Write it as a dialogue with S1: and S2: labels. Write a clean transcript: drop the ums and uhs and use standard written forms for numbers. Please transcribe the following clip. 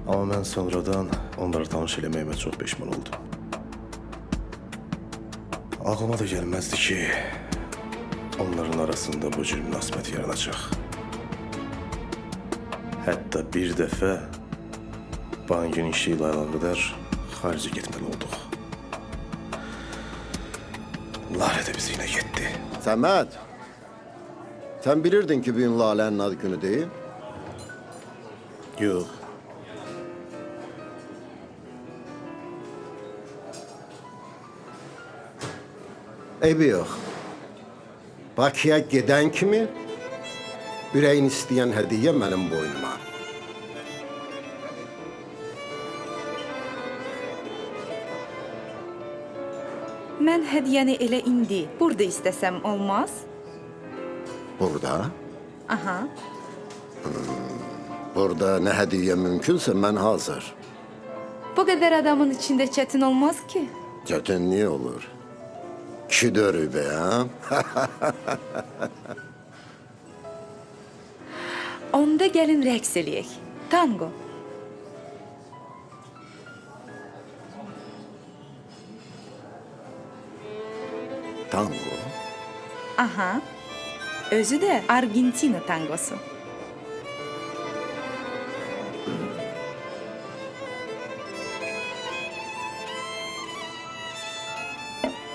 S1: Amma mən sonradan onları tanış eləməyimə çox peşman oldum. Ağlıma da gəlməzdi ki, onların arasında bu cür münasibət yaranacaq. Hətta bir dəfə bankın işi ilə əlaqədar xaricə getməli olduq. Lara da bizi yine getdi.
S2: Səməd, sen bilirdin ki bugün Lale'nin ad günü değil.
S1: Yox.
S2: Eybi yok. Bakıya giden kimi üreyin isteyen hediye benim boynuma.
S3: Mən hədiyyəni elə indi burada istəsəm olmaz?
S2: Burada,
S3: Aha.
S2: burada ne hediye mümkünse ben hazır.
S3: Bu qədər adamın içində çətin olmaz ki.
S2: Çetin niye olur? Kişi dörü be ha?
S3: Onda gəlin rəqs eləyək. Tango.
S2: Tango.
S3: Aha. Özü də Argentina tangosu.